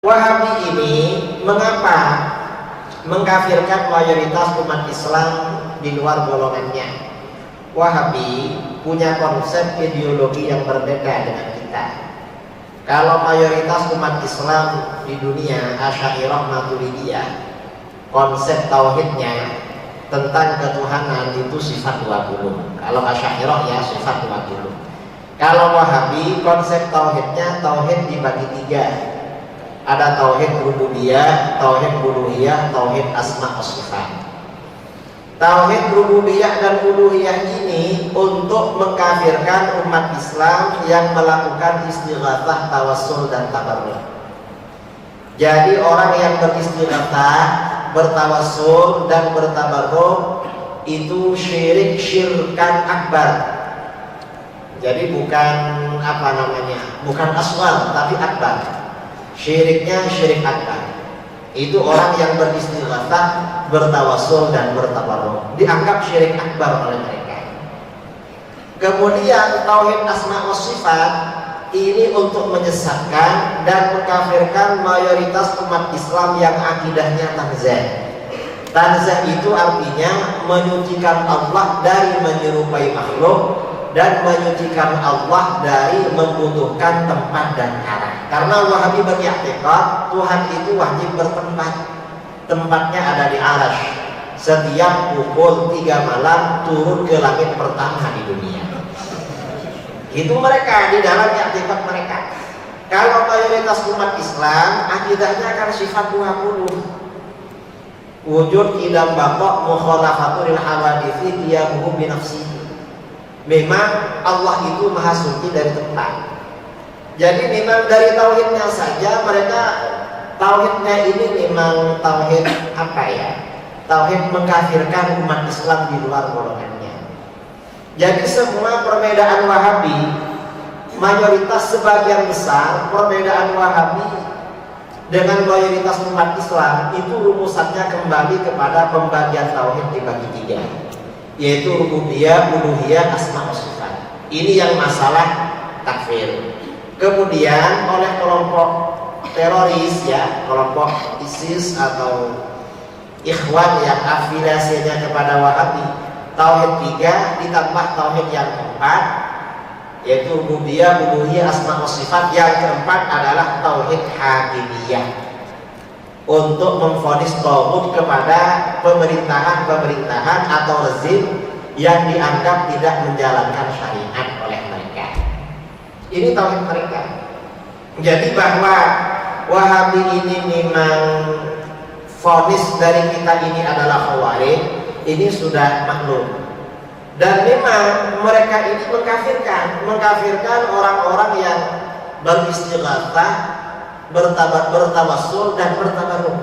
Wahabi ini mengapa mengkafirkan mayoritas umat Islam di luar golongannya? Wahabi punya konsep ideologi yang berbeda dengan kita. Kalau mayoritas umat Islam di dunia Asy'ariyah Maturidiyah, konsep tauhidnya tentang ketuhanan itu sifat 20. Kalau Asy'ariyah ya sifat 20. Kalau Wahabi konsep tauhidnya tauhid dibagi 3. Ada tauhid rububiyah, tauhid uluhiyah, tauhid asma wa sifat. Tauhid rububiyah dan uluhiyah ini untuk mengkafirkan umat Islam yang melakukan istighatsah, tawassul dan tabarruk. Jadi orang yang beristighatsah, bertawassul dan bertabarruk itu syirkan akbar. Jadi bukan bukan asghar tapi akbar. Syiriknya syirik akbar. Itu orang yang beristighatsah, bertawassul dan bertabarruk, dianggap syirik akbar oleh mereka. Kemudian tauhid asma wa sifat ini untuk menyesatkan dan mengkafirkan mayoritas umat Islam yang akidahnya tanzih. Tanzih itu artinya menyucikan Allah dari menyerupai makhluk dan menyucikan Allah dari membutuhkan tempat dan arah. Karena Wahabi beriktikad Tuhan itu wajib bertempat. Tempatnya ada di Arasy. Setiap pukul 3 malam turun ke langit pertama di dunia. Itu mereka di dalam iktikad mereka. Kalau mayoritas umat Islam akidahnya akan sifat 20. Wujud idam baqa mukhalafatul hawaditsi diyamuhu bi nafsihi. Memang Allah itu maha suci dari tempat. Jadi memang dari tauhidnya saja mereka, tauhidnya ini memang tauhid tauhid mengkafirkan umat Islam di luar golongannya. Jadi semua perbedaan Wahabi, mayoritas sebagian besar perbedaan Wahabi dengan mayoritas umat Islam itu rumusannya kembali kepada pembagian tauhid dibagi 3, yaitu rububiyah, uluhiyah, asma wa sifat. Ini yang masalah takfir. Kemudian oleh kelompok teroris ya, kelompok ISIS atau Ikhwan yang afiliasinya kepada Wahabi, tauhid 3 ditambah tauhid yang keempat, yaitu rububiyah, uluhiyah, asma wa sifat. Yang keempat adalah tauhid hakimiyah, untuk memvonis tauhid kepada pemerintahan atau rezim yang dianggap tidak menjalankan syariat oleh mereka. Ini tauhid mereka. Jadi bahwa Wahabi ini memang vonis dari kita ini adalah khawarij, ini sudah maklum. Dan memang mereka ini mengkafirkan orang-orang yang beristighatsah, bertawassul dan bertabarruk.